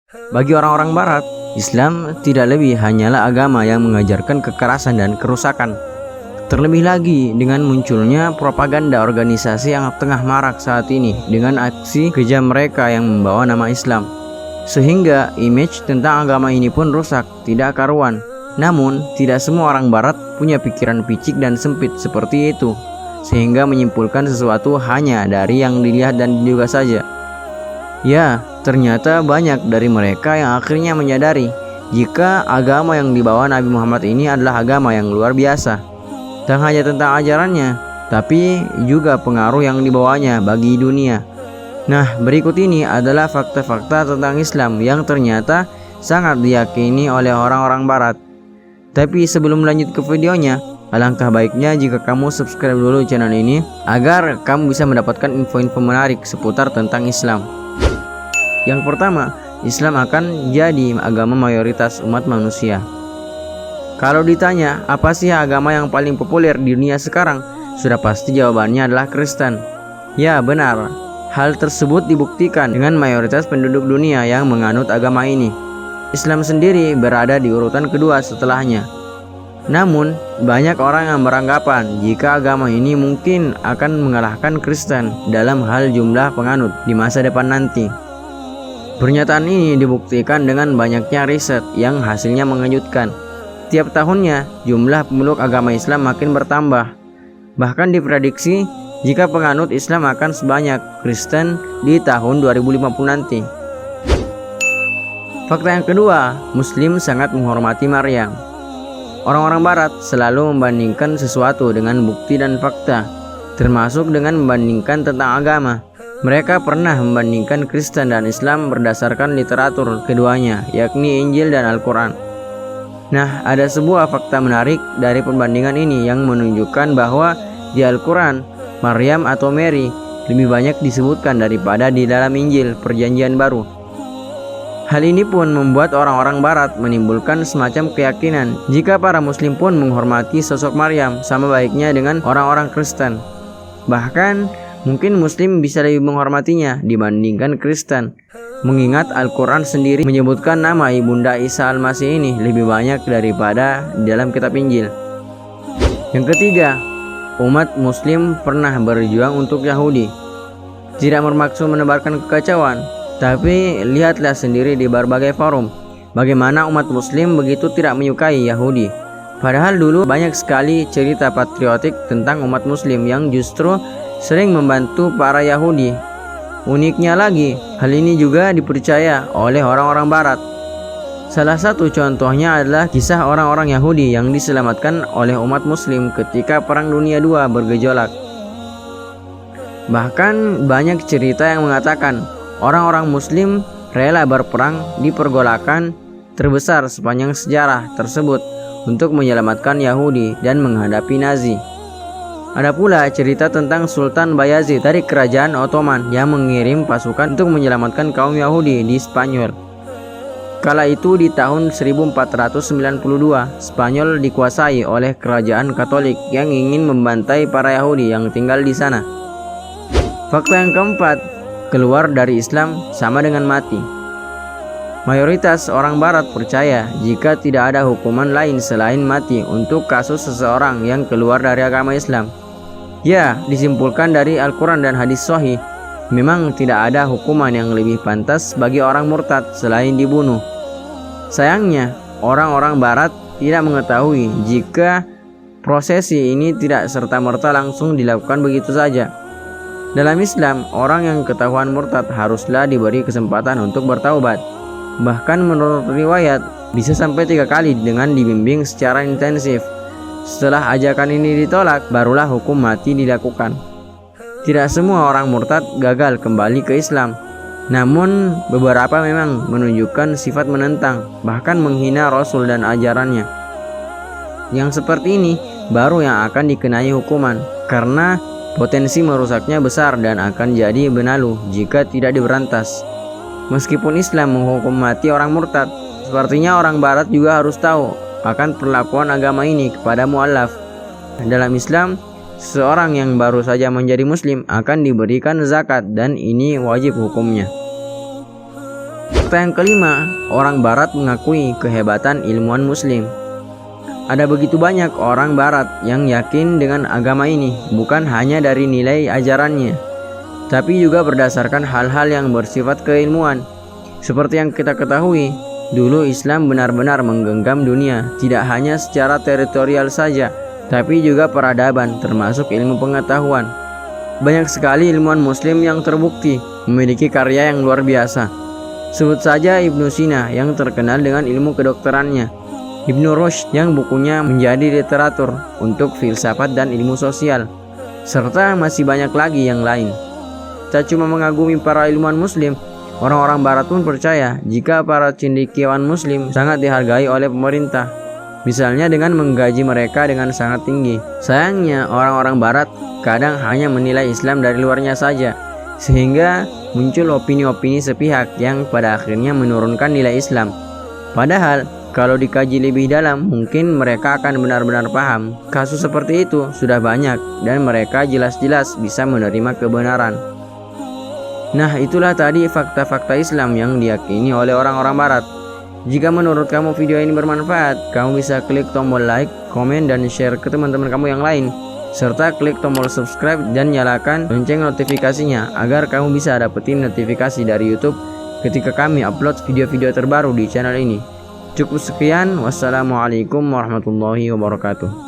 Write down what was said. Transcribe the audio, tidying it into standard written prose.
Bagi orang-orang Barat, Islam tidak lebih hanyalah agama yang mengajarkan kekerasan dan kerusakan. Terlebih lagi dengan munculnya propaganda organisasi yang tengah marak saat ini dengan aksi kejam mereka yang membawa nama Islam. Sehingga image tentang agama ini pun rusak, tidak karuan. Namun, tidak semua orang Barat punya pikiran picik dan sempit seperti itu, sehingga menyimpulkan sesuatu hanya dari yang dilihat dan diduga saja. Ya, ternyata banyak dari mereka yang akhirnya menyadari jika agama yang dibawa Nabi Muhammad ini adalah agama yang luar biasa. Tak hanya tentang ajarannya, tapi juga pengaruh yang dibawanya bagi dunia. Nah, berikut ini adalah fakta-fakta tentang Islam yang ternyata sangat diyakini oleh orang-orang Barat. Tapi sebelum lanjut ke videonya, alangkah baiknya jika kamu subscribe dulu channel ini agar kamu bisa mendapatkan info-info menarik seputar tentang Islam. Yang pertama, Islam akan jadi agama mayoritas umat manusia. Kalau ditanya apa sih agama yang paling populer di dunia sekarang, sudah pasti jawabannya adalah Kristen. Ya benar, hal tersebut dibuktikan dengan mayoritas penduduk dunia yang menganut agama ini. Islam sendiri berada di urutan kedua setelahnya. Namun, banyak orang yang beranggapan jika agama ini mungkin akan mengalahkan Kristen dalam hal jumlah penganut di masa depan nanti. Pernyataan ini dibuktikan dengan banyaknya riset yang hasilnya mengejutkan. Tiap tahunnya, jumlah pemeluk agama Islam makin bertambah. Bahkan diprediksi jika penganut Islam akan sebanyak Kristen di tahun 2050 nanti. Fakta yang kedua, Muslim sangat menghormati Maryam. Orang-orang Barat selalu membandingkan sesuatu dengan bukti dan fakta, termasuk dengan membandingkan tentang agama. Mereka pernah membandingkan Kristen dan Islam berdasarkan literatur keduanya, yakni Injil dan Al-Quran. Nah, ada sebuah fakta menarik dari perbandingan ini yang menunjukkan bahwa di Al-Quran, Maryam atau Mary lebih banyak disebutkan daripada di dalam Injil Perjanjian Baru. Hal ini pun membuat orang-orang Barat menimbulkan semacam keyakinan jika para Muslim pun menghormati sosok Maryam sama baiknya dengan orang-orang Kristen. Bahkan, mungkin Muslim bisa lebih menghormatinya dibandingkan Kristen, mengingat Al-Quran sendiri menyebutkan nama Ibunda Isa Al-Masih ini lebih banyak daripada di dalam kitab Injil. Yang ketiga, umat Muslim pernah berjuang untuk Yahudi. Tidak bermaksud menebarkan kekacauan, tapi lihatlah sendiri di berbagai forum bagaimana umat Muslim begitu tidak menyukai Yahudi. Padahal dulu banyak sekali cerita patriotik tentang umat Muslim yang justru sering membantu para Yahudi. Uniknya lagi, hal ini juga dipercaya oleh orang-orang Barat. Salah satu contohnya adalah kisah orang-orang Yahudi yang diselamatkan oleh umat Muslim ketika Perang Dunia II bergejolak. Bahkan banyak cerita yang mengatakan orang-orang Muslim rela berperang di pergolakan terbesar sepanjang sejarah tersebut untuk menyelamatkan Yahudi dan menghadapi Nazi. Ada pula cerita tentang Sultan Bayazid dari kerajaan Ottoman yang mengirim pasukan untuk menyelamatkan kaum Yahudi di Spanyol. Kala itu di tahun 1492, Spanyol dikuasai oleh kerajaan Katolik yang ingin membantai para Yahudi yang tinggal di sana. Fakta yang keempat, keluar dari Islam sama dengan mati. Mayoritas orang Barat percaya jika tidak ada hukuman lain selain mati untuk kasus seseorang yang keluar dari agama Islam. Ya, disimpulkan dari Al-Quran dan hadis sahih, memang tidak ada hukuman yang lebih pantas bagi orang murtad selain dibunuh. Sayangnya, orang-orang Barat tidak mengetahui jika prosesi ini tidak serta-merta langsung dilakukan begitu saja. Dalam Islam, orang yang ketahuan murtad haruslah diberi kesempatan untuk bertaubat. Bahkan menurut riwayat, bisa sampai 3 kali dengan dibimbing secara intensif. Setelah ajakan ini ditolak, barulah hukum mati dilakukan. Tidak semua orang murtad gagal kembali ke Islam. Namun, beberapa memang menunjukkan sifat menentang, bahkan menghina Rasul dan ajarannya. Yang seperti ini, baru yang akan dikenai hukuman, karena potensi merusaknya besar dan akan jadi benalu jika tidak diberantas. Meskipun Islam menghukum mati orang murtad, sepertinya orang Barat juga harus tahu akan perlakuan agama ini kepada mu'alaf. Dalam Islam, seseorang yang baru saja menjadi Muslim akan diberikan zakat dan ini wajib hukumnya. Fakta yang kelima, orang barat mengakui kehebatan ilmuwan muslim. Ada begitu banyak orang barat yang yakin dengan agama ini, bukan hanya dari nilai ajarannya, tapi juga berdasarkan hal-hal yang bersifat keilmuan. Seperti yang kita ketahui, dulu Islam benar-benar menggenggam dunia, tidak hanya secara teritorial saja, tapi juga peradaban, termasuk ilmu pengetahuan. Banyak sekali ilmuwan muslim yang terbukti memiliki karya yang luar biasa. Sebut saja Ibnu Sina yang terkenal dengan ilmu kedokterannya, Ibnu Rushd yang bukunya menjadi literatur untuk filsafat dan ilmu sosial, serta masih banyak lagi yang lain. Tak cuma mengagumi para ilmuwan muslim, orang-orang barat pun percaya jika para cendekiawan muslim sangat dihargai oleh pemerintah, misalnya dengan menggaji mereka dengan sangat tinggi. Sayangnya orang-orang barat kadang hanya menilai Islam dari luarnya saja, sehingga muncul opini-opini sepihak yang pada akhirnya menurunkan nilai Islam. Padahal kalau dikaji lebih dalam, mungkin mereka akan benar-benar paham. Kasus seperti itu sudah banyak dan mereka jelas-jelas bisa menerima kebenaran. Nah, itulah tadi fakta-fakta Islam yang diyakini oleh orang-orang barat. Jika menurut kamu video ini bermanfaat, kamu bisa klik tombol like, komen, dan share ke teman-teman kamu yang lain, serta klik tombol subscribe dan nyalakan lonceng notifikasinya agar kamu bisa dapetin notifikasi dari YouTube ketika kami upload video-video terbaru di channel ini. Cukup sekian, wassalamualaikum warahmatullahi wabarakatuh.